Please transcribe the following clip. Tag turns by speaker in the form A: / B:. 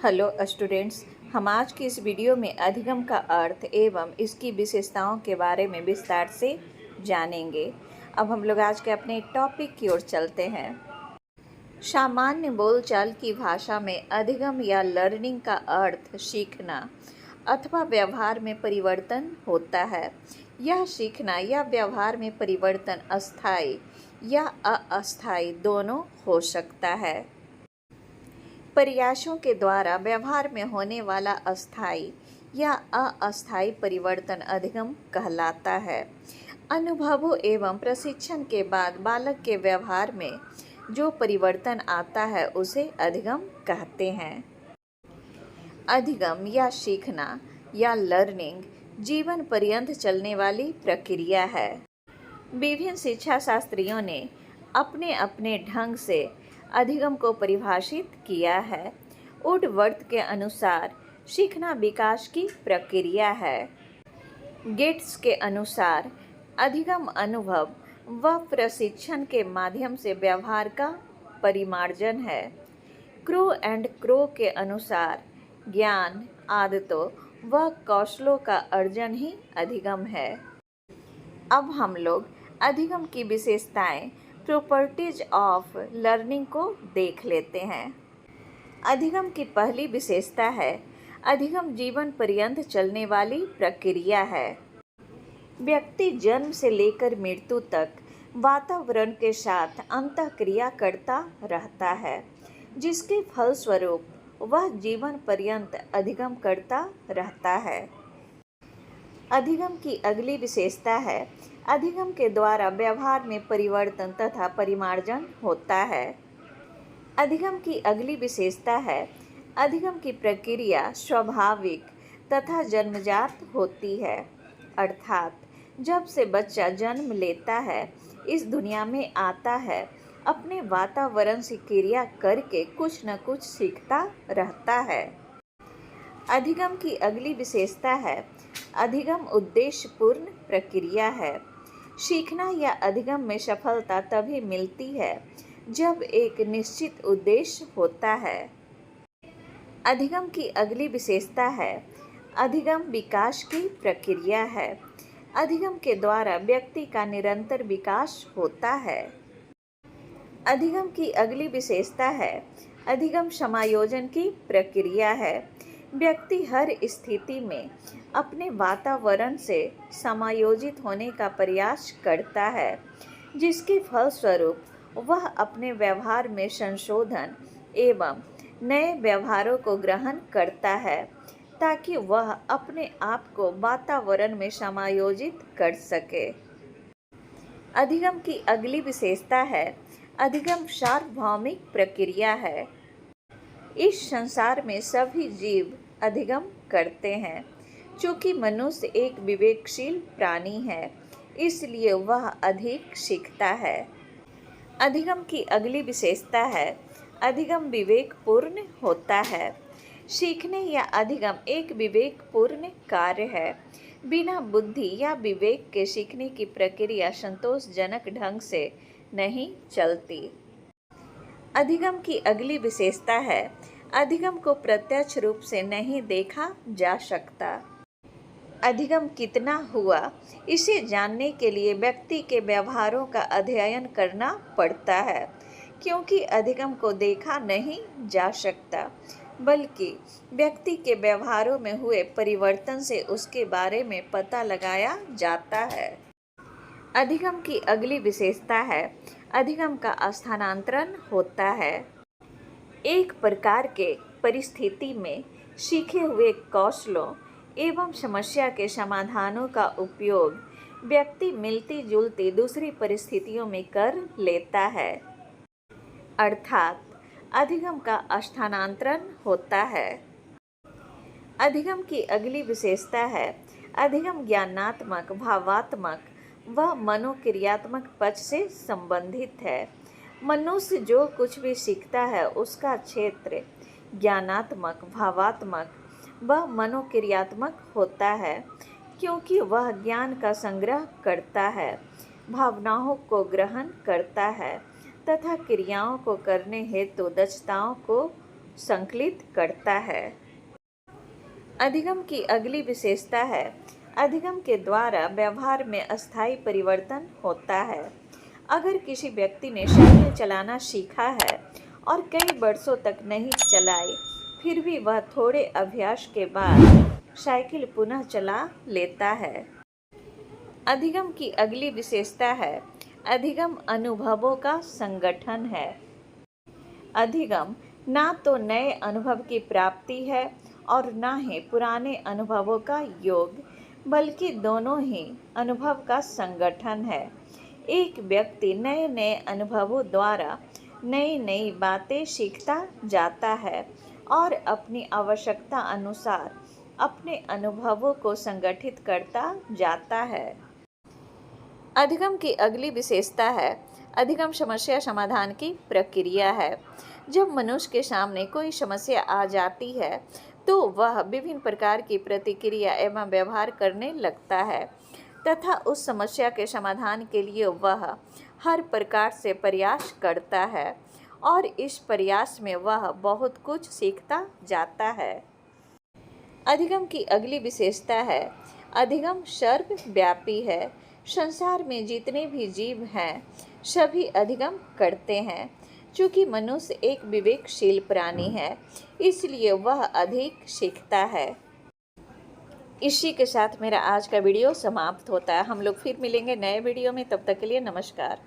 A: Hello students, हम आज की इस वीडियो में अधिगम का अर्थ एवं इसकी विशेषताओं के बारे में विस्तार से जानेंगे। अब हम लोग आज के अपने टॉपिक की ओर चलते हैं। सामान्य बोलचाल की भाषा में अधिगम या लर्निंग का अर्थ सीखना अथवा व्यवहार में परिवर्तन होता है। यह सीखना या व्यवहार में परिवर्तन अस्थायी या अस्थायी दोनों हो सकता है। प्रयासों के द्वारा व्यवहार में होने वाला अस्थायी या अस्थायी परिवर्तन अधिगम कहलाता है। अनुभवों एवं प्रशिक्षण के बाद बालक के व्यवहार में जो परिवर्तन आता है उसे अधिगम कहते हैं। अधिगम या सीखना या लर्निंग जीवन पर्यंत चलने वाली प्रक्रिया है। विभिन्न शिक्षा शास्त्रियों ने अपने अपने ढंग से अधिगम को परिभाषित किया है। वुडवर्थ के अनुसार सीखना विकास की प्रक्रिया है। गेट्स के अनुसार अधिगम अनुभव व प्रशिक्षण के माध्यम से व्यवहार का परिमार्जन है। क्रो एंड क्रो के अनुसार ज्ञान, आदतों व कौशलों का अर्जन ही अधिगम है। अब हम लोग अधिगम की विशेषताएं, प्रॉपर्टीज ऑफ लर्निंग को देख लेते हैं। अधिगम की पहली विशेषता है अधिगम जीवन पर्यंत चलने वाली प्रक्रिया है। व्यक्ति जन्म से लेकर मृत्यु तक वातावरण के साथ अंतःक्रिया करता रहता है, जिसके फलस्वरूप वह जीवन पर्यंत अधिगम करता रहता है। अधिगम की अगली विशेषता है अधिगम के द्वारा व्यवहार में परिवर्तन तथा परिमार्जन होता है। अधिगम की अगली विशेषता है अधिगम की प्रक्रिया स्वाभाविक तथा जन्मजात होती है, अर्थात जब से बच्चा जन्म लेता है, इस दुनिया में आता है, अपने वातावरण से क्रिया करके कुछ न कुछ सीखता रहता है। अधिगम की अगली विशेषता है अधिगम उद्देश्यपूर्ण प्रक्रिया है। सीखना या अधिगम में सफलता तभी मिलती है जब एक निश्चित उद्देश्य होता है। अधिगम की अगली विशेषता है अधिगम विकास की प्रक्रिया है। अधिगम के द्वारा व्यक्ति का निरंतर विकास होता है। अधिगम की अगली विशेषता है अधिगम समायोजन की प्रक्रिया है। व्यक्ति हर स्थिति में अपने वातावरण से समायोजित होने का प्रयास करता है, जिसके फलस्वरूप वह अपने व्यवहार में संशोधन एवं नए व्यवहारों को ग्रहण करता है, ताकि वह अपने आप को वातावरण में समायोजित कर सके। अधिगम की अगली विशेषता है अधिगम सार्वभौमिक प्रक्रिया है। इस संसार में सभी जीव अधिगम करते हैं। चूँकि मनुष्य एक विवेकशील प्राणी है, इसलिए वह अधिक सीखता है। अधिगम की अगली विशेषता है अधिगम विवेकपूर्ण होता है। सीखने या अधिगम एक विवेकपूर्ण कार्य है। बिना बुद्धि या विवेक के सीखने की प्रक्रिया संतोषजनक ढंग से नहीं चलती। अधिगम की अगली विशेषता है अधिगम को प्रत्यक्ष रूप से नहीं देखा जा सकता। अधिगम कितना हुआ, इसे जानने के लिए व्यक्ति के व्यवहारों का अध्ययन करना पड़ता है, क्योंकि अधिगम को देखा नहीं जा सकता, बल्कि व्यक्ति के व्यवहारों में हुए परिवर्तन से उसके बारे में पता लगाया जाता है। अधिगम की अगली विशेषता है अधिगम का स्थानांतरण होता है। एक प्रकार के परिस्थिति में सीखे हुए कौशलों एवं समस्या के समाधानों का उपयोग व्यक्ति मिलती जुलती दूसरी परिस्थितियों में कर लेता है, अर्थात अधिगम का स्थानांतरण होता है। अधिगम की अगली विशेषता है अधिगम ज्ञानात्मक, भावात्मक व मनोक्रियात्मक पक्ष से संबंधित है। मनुष्य जो कुछ भी सीखता है उसका क्षेत्र ज्ञानात्मक, भावात्मक व मनोक्रियात्मक होता है, क्योंकि वह ज्ञान का संग्रह करता है, भावनाओं को ग्रहण करता है तथा क्रियाओं को करने हेतु दक्षताओं को संकलित करता है। अधिगम की अगली विशेषता है, अधिगम के द्वारा व्यवहार में अस्थायी परिवर्तन होता है। अगर किसी व्यक्ति ने साइकिल चलाना सीखा है और कई वर्षों तक नहीं चलाई, फिर भी वह थोड़े अभ्यास के बाद साइकिल पुनः चला लेता है। अधिगम की अगली विशेषता है, अधिगम अनुभवों का संगठन है। अधिगम ना तो नए अनुभव की प्राप्ति है और ना ही पुराने अनुभवों का योग, बल्कि दोनों ही अनुभव का संगठन है। एक व्यक्ति नए नए अनुभवों द्वारा नई नई बातें सीखता जाता है और अपनी आवश्यकता अनुसार अपने अनुभवों को संगठित करता जाता है। अधिगम की अगली विशेषता है, अधिगम समस्या समाधान की प्रक्रिया है। जब मनुष्य के सामने कोई समस्या आ जाती है तो वह विभिन्न प्रकार की प्रतिक्रिया एवं व्यवहार करने लगता है तथा उस समस्या के समाधान के लिए वह हर प्रकार से प्रयास करता है और इस प्रयास में वह बहुत कुछ सीखता जाता है। अधिगम की अगली विशेषता है, अधिगम सर्वव्यापी है। संसार में जितने भी जीव हैं सभी अधिगम करते हैं। चूँकि मनुष्य एक विवेकशील प्राणी है, इसलिए वह अधिक सीखता है। इसी के साथ मेरा आज का वीडियो समाप्त होता है। हम लोग फिर मिलेंगे नए वीडियो में, तब तक के लिए नमस्कार।